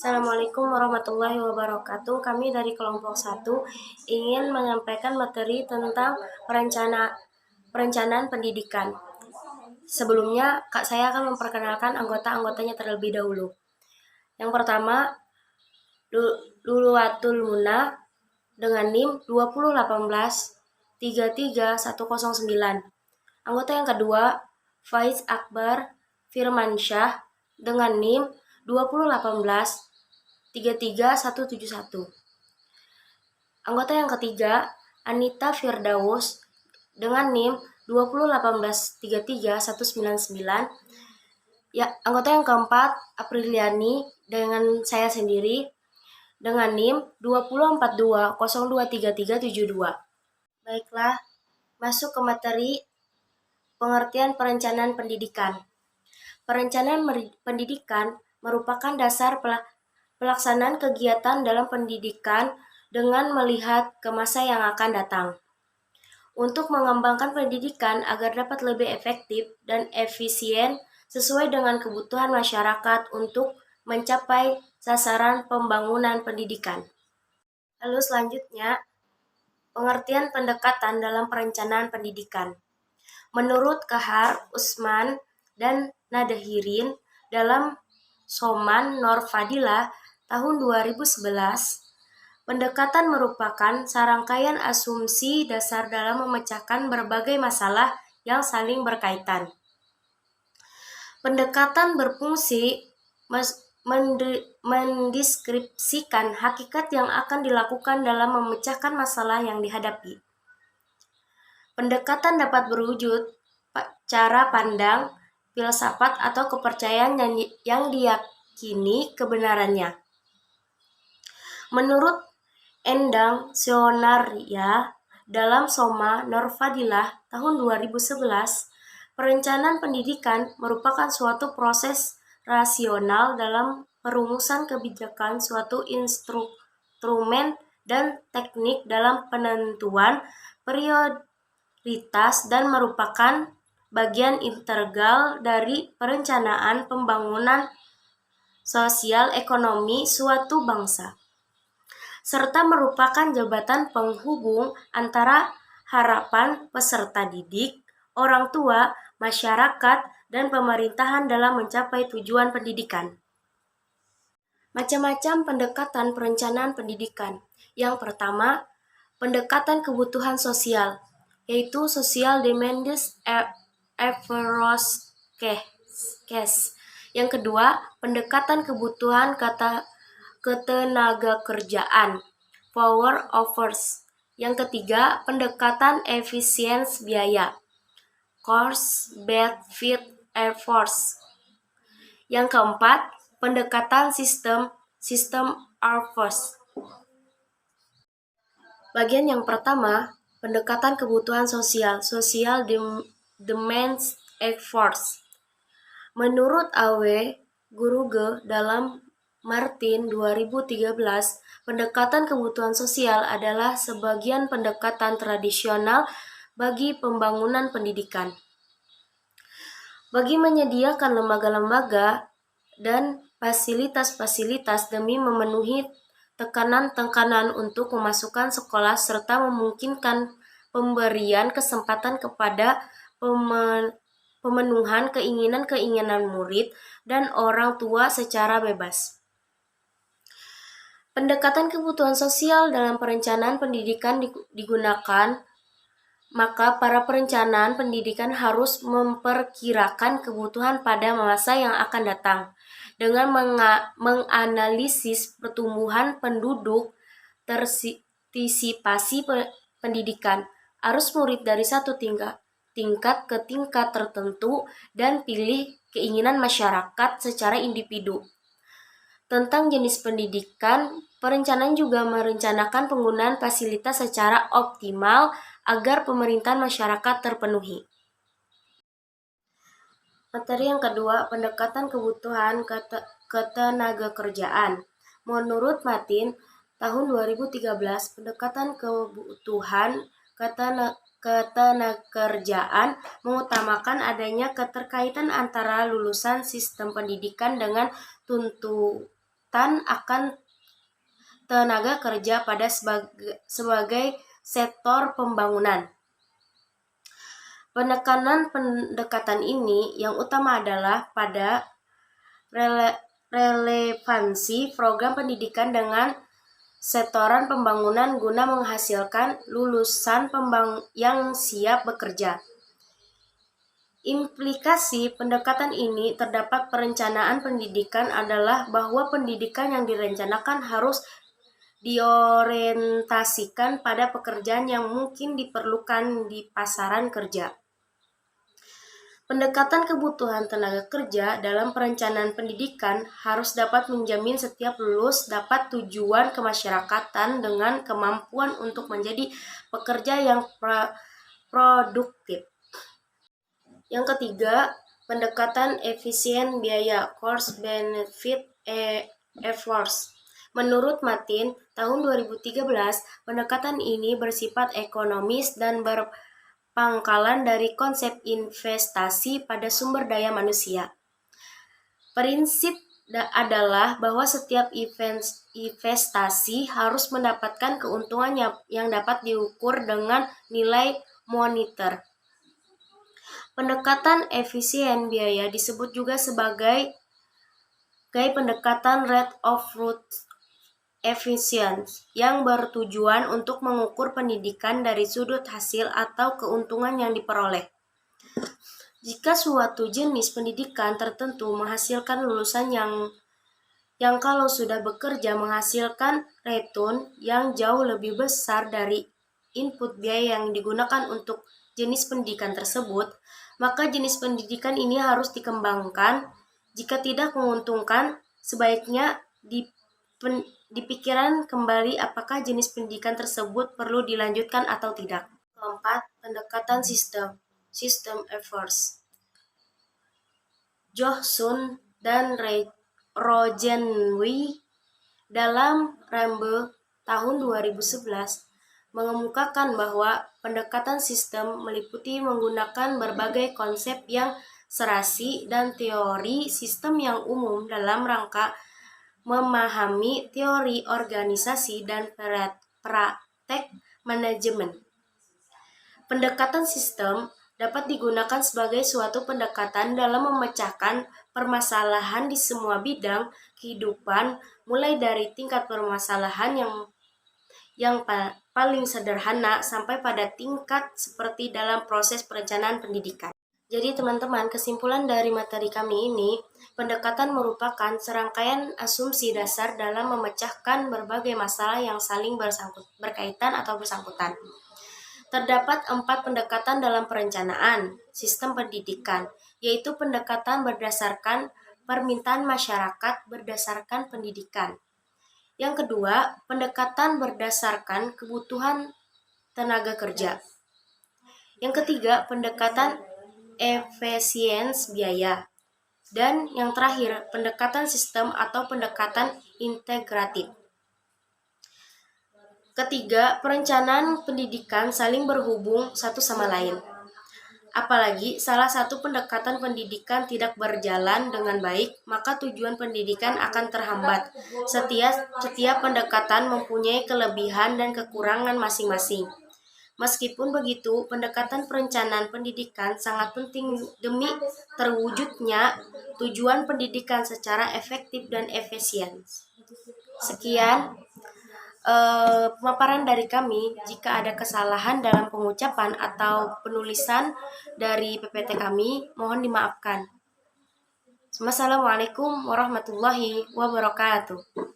Assalamualaikum warahmatullahi wabarakatuh. Kami dari kelompok 1 ingin menyampaikan materi tentang perencanaan pendidikan. Sebelumnya, saya akan memperkenalkan anggota-anggotanya terlebih dahulu. Yang pertama, Luluatul Muna dengan NIM 2018109. Anggota yang kedua, Faiz Akbar Firmansyah dengan NIM 201833171. Anggota yang ketiga, Anita Firdaus dengan NIM 201833199. Ya, anggota yang keempat, Apriliani dengan saya sendiri dengan NIM 2042023372. Baiklah, masuk ke materi pengertian perencanaan pendidikan. Perencanaan pendidikan merupakan dasar pelaksanaan kegiatan dalam pendidikan dengan melihat ke masa yang akan datang. Untuk mengembangkan pendidikan agar dapat lebih efektif dan efisien sesuai dengan kebutuhan masyarakat untuk mencapai sasaran pembangunan pendidikan. Lalu selanjutnya, pengertian pendekatan dalam perencanaan pendidikan. Menurut Kahar, Usman, dan Nadahirin dalam Soman Nur Fadilah tahun 2011, pendekatan merupakan serangkaian asumsi dasar dalam memecahkan berbagai masalah yang saling berkaitan. Pendekatan berfungsi mendeskripsikan hakikat yang akan dilakukan dalam memecahkan masalah yang dihadapi. Pendekatan dapat berwujud cara pandang, filsafat, atau kepercayaan yang diyakini kebenarannya. Menurut Endang Sionaria dalam Soma Nur Fadilah tahun 2011, perencanaan pendidikan merupakan suatu proses rasional dalam perumusan kebijakan, suatu instrumen dan teknik dalam penentuan prioritas dan merupakan bagian integral dari perencanaan pembangunan sosial ekonomi suatu bangsa, serta merupakan jembatan penghubung antara harapan peserta didik, orang tua, masyarakat, dan pemerintahan dalam mencapai tujuan pendidikan. Macam-macam pendekatan perencanaan pendidikan. Yang pertama, pendekatan kebutuhan sosial, yaitu social demands approach case. Yang kedua, pendekatan kebutuhan ketenagakerjaan, power offers. Yang ketiga, pendekatan efisiensi biaya, cost benefit efforts. Yang keempat, pendekatan sistem offers. Bagian yang pertama, pendekatan kebutuhan sosial, social demands efforts. Menurut A.W. Guruge dalam Martin 2013, pendekatan kebutuhan sosial adalah sebagian pendekatan tradisional bagi pembangunan pendidikan. Bagi menyediakan lembaga-lembaga dan fasilitas-fasilitas demi memenuhi tekanan-tekanan untuk memasukkan sekolah serta memungkinkan pemberian kesempatan kepada pemenuhan keinginan-keinginan murid dan orang tua secara bebas. Pendekatan kebutuhan sosial dalam perencanaan pendidikan digunakan, maka para perencanaan pendidikan harus memperkirakan kebutuhan pada masa yang akan datang dengan menganalisis pertumbuhan penduduk, tertisipasi pendidikan, arus murid dari satu tingkat ke tingkat tertentu, dan pilih keinginan masyarakat secara individu. Tentang jenis pendidikan, perencanaan juga merencanakan penggunaan fasilitas secara optimal agar pemerintahan masyarakat terpenuhi. Materi yang kedua, pendekatan kebutuhan ketenagakerjaan. Menurut Martin tahun 2013, pendekatan kebutuhan ketenagakerjaan mengutamakan adanya keterkaitan antara lulusan sistem pendidikan dengan tuntutan peningkatan akan tenaga kerja pada sebagai sektor pembangunan. Penekanan pendekatan ini yang utama adalah pada relevansi program pendidikan dengan setoran pembangunan guna menghasilkan lulusan yang siap bekerja. Implikasi pendekatan ini terdapat perencanaan pendidikan adalah bahwa pendidikan yang direncanakan harus diorientasikan pada pekerjaan yang mungkin diperlukan di pasaran kerja. Pendekatan kebutuhan tenaga kerja dalam perencanaan pendidikan harus dapat menjamin setiap lulus dapat tujuan kemasyarakatan dengan kemampuan untuk menjadi pekerja yang produktif. Yang ketiga, pendekatan efisien biaya, cost benefit efforts. Menurut Martin, tahun 2013, pendekatan ini bersifat ekonomis dan pangkalan dari konsep investasi pada sumber daya manusia. Prinsip adalah bahwa setiap investasi harus mendapatkan keuntungan yang dapat diukur dengan nilai moneter. Pendekatan efisien biaya disebut juga sebagai pendekatan rate of growth efficiency yang bertujuan untuk mengukur pendidikan dari sudut hasil atau keuntungan yang diperoleh. Jika suatu jenis pendidikan tertentu menghasilkan lulusan yang kalau sudah bekerja menghasilkan return yang jauh lebih besar dari input biaya yang digunakan untuk jenis pendidikan tersebut, maka jenis pendidikan ini harus dikembangkan. Jika tidak menguntungkan, sebaiknya dipikirkan kembali apakah jenis pendidikan tersebut perlu dilanjutkan atau tidak. Keempat, pendekatan system efforts. Johnson dan Rogenwi dalam Rambe tahun 2011 mengemukakan bahwa pendekatan sistem meliputi menggunakan berbagai konsep yang serasi dan teori sistem yang umum dalam rangka memahami teori organisasi dan praktek manajemen. Pendekatan sistem dapat digunakan sebagai suatu pendekatan dalam memecahkan permasalahan di semua bidang kehidupan, mulai dari tingkat permasalahan yang paling sederhana sampai pada tingkat seperti dalam proses perencanaan pendidikan. Jadi teman-teman, kesimpulan dari materi kami ini, pendekatan merupakan serangkaian asumsi dasar dalam memecahkan berbagai masalah yang saling berkaitan atau bersangkutan. Terdapat 4 pendekatan dalam perencanaan sistem pendidikan, yaitu pendekatan berdasarkan permintaan masyarakat berdasarkan pendidikan. Yang kedua, pendekatan berdasarkan kebutuhan tenaga kerja. Yang ketiga, pendekatan efisiensi biaya. Dan yang terakhir, pendekatan sistem atau pendekatan integratif. Ketiga, perencanaan pendidikan saling berhubung satu sama lain. Apalagi salah satu pendekatan pendidikan tidak berjalan dengan baik, maka tujuan pendidikan akan terhambat. Setiap pendekatan mempunyai kelebihan dan kekurangan masing-masing. Meskipun begitu, pendekatan perencanaan pendidikan sangat penting demi terwujudnya tujuan pendidikan secara efektif dan efisien. Sekian pemaparan dari kami. Jika ada kesalahan dalam pengucapan atau penulisan dari PPT kami, mohon dimaafkan. Wassalamualaikum warahmatullahi wabarakatuh.